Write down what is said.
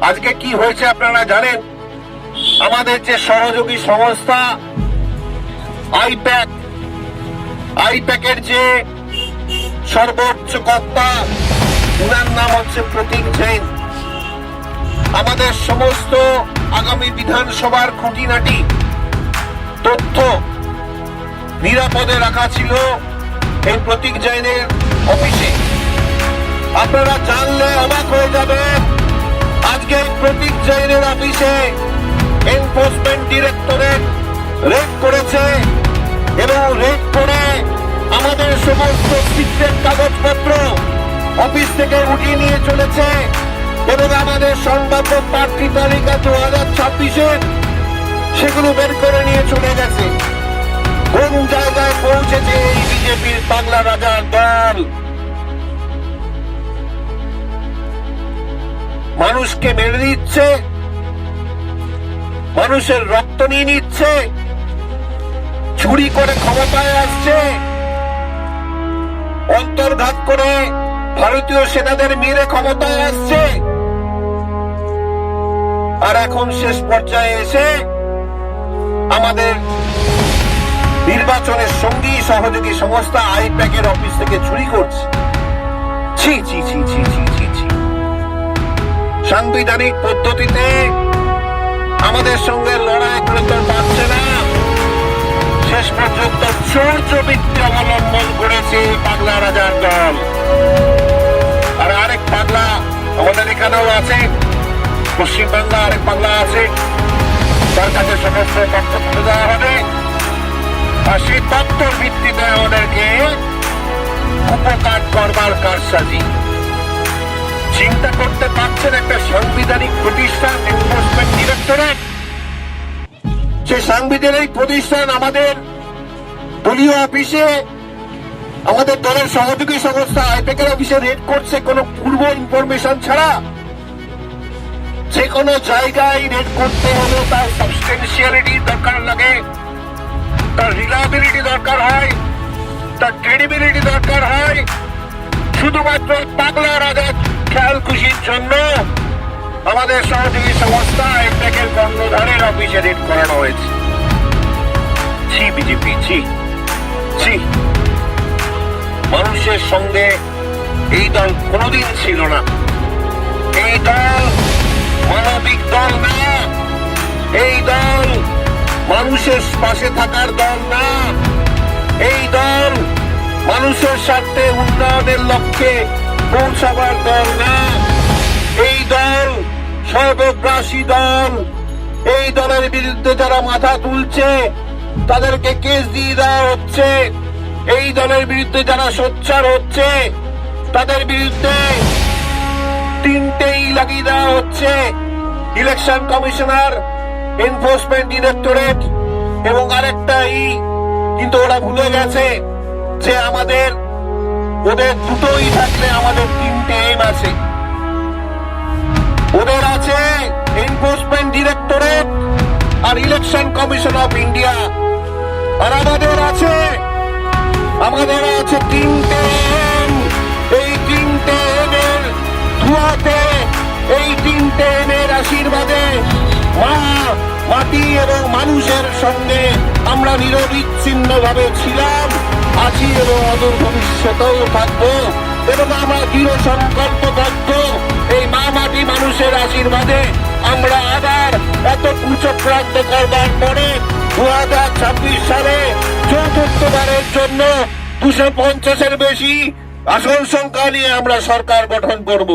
আজকে কি হয়েছে আপনারা জানেন? আমাদের যে সহযোগী সংস্থা আইপ্যাকের যে সর্বোচ্চ কর্তা, উনার নাম হচ্ছে প্রতীক জৈন। আমাদের সমস্ত আগামী বিধানসভার খুঁটিনাটি তথ্য নিরাপদে রাখা ছিল এই প্রতীক জৈনের অফিসে। আপনারা জানলে অবাক হয়ে যাবেন, আজকে প্রতীক জৈনের অফিসে এনফোর্সমেন্ট ডিরেক্টরেট রেড করেছে এবং রেড করে আমাদের সমস্ত সিক্রেট কাগজপত্র অফিস থেকে উঠিয়ে নিয়ে চলেছে এবং আমাদের সম্ভাব্য প্রার্থী তালিকা 2026-এর সেগুলো বের করে নিয়ে চলে গেছে। কোন জায়গায় পৌঁছেছে এই বিজেপির পাগলা রাজার দল? মানুষকে মেরে দিচ্ছে, মানুষের রক্ত নিয়ে নিচ্ছে, চুরি করে ক্ষমতায় আসছে, অন্তর্ঘাত করে ভারতীয় সেনাদের মেরে ক্ষমতায় আসছে, আর এখন শেষ পর্যায়ে এসে আমাদের নির্বাচনের সঙ্গী সহযোগী সংস্থা আইপ্যাকের অফিস থেকে চুরি করছে। ছি ছি ছি ছি ছি ছি ছি। সাংবিধানিক পদ্ধতিতে আমাদের সঙ্গে লড়াই করতে পারছে না, শেষ পর্যন্ত চৌর্যবৃত্তি অবলম্বন করেছে পাগলা রাজার দল। আর আরেক পাগলা আমাদের এখানেও আছে, পশ্চিমবাংলা আরেক পাগলা আছে, তার কাছে সমস্ত তথ্য তুলে দেওয়া হবে, আর সেই তথ্যর ভিত্তিতে আমাদেরকে উপকার করবার কারসাজি। চিন্তা করতে পারছেন একটা সাংবিধানিক প্রতিষ্ঠান এনফোর্সমেন্ট ডিরেক্টরেট, সে সাংবিধানিক প্রতিষ্ঠান আমাদের দলীয় অফিসে, আমাদের দলের সহযোগী সংস্থা আইপ্যাকের অফিসে রেড করছে কোনো পূর্ব ইনফরমেশন ছাড়া। যে কোনো জায়গায় রেড করতে হলে তার সাবস্টেন্সিয়ালিটি দরকার লাগে, তার রিলায়েবিলিটি দরকার হয়, তার ক্রেডিবিলিটি দরকার হয়। শুধুমাত্র পাগলা রাজার খেয়াল খুশির জন্য আমাদের সহযোগী সংস্থা আইপ্যাকের কর্ণধারের অফিসে রেড করানো হয়েছে। ছি বিজেপি, ছি ছি। মানুষের সঙ্গে এই দল কোনোদিন ছিল না। এই দল মানবিক দল না, এই দল মানুষের পাশে থাকার দল না, এই দল মানুষের স্বার্থে উন্নয়নের লক্ষ্যে পৌঁছাবার দল না, এই দল সর্বগ্রাসী দল। এই দলের বিরুদ্ধে যারা মাথা তুলছে তাদেরকে কেস দিয়ে দেওয়া হচ্ছে, এই দলের বিরুদ্ধে যারা সোচ্চার হচ্ছে তাদের বিরুদ্ধে তিনটেই লাগিয়ে দেওয়া হচ্ছে, ইলেকশন কমিশনার, এনফোর্সমেন্ট ডিরেক্টরেট এবং আরেকটাই। কিন্তু ওরা ভুলে গেছে যে আমাদের ওদের দুটোই থাকলে আমাদের তিনটে এম আছে। ওদের আছে এনফোর্সমেন্ট ডিরেক্টরেট আর ইলেকশন কমিশন অফ ইন্ডিয়া, আর আমাদের আছে তিনটে এম। এই তিনটে এমের ধোঁয়াতে, এই তিনটে এমের আশীর্বাদে মাটি এবং মানুষের সঙ্গে আমরা নিরবিচ্ছিন্ন ভাবে ছিলাম, আছি এবং অদূর ভবিষ্যতেও থাকবো। এবং আমরা দৃঢ় সংকল্পবদ্ধ এই মাটি মানুষের আশীর্বাদে আমরা আবার এত কুচক্রান্ত করবার পরে 2026 সালে চতুর্থবারের জন্য 250-এর বেশি আসন সংখ্যা নিয়ে আমরা সরকার গঠন করব।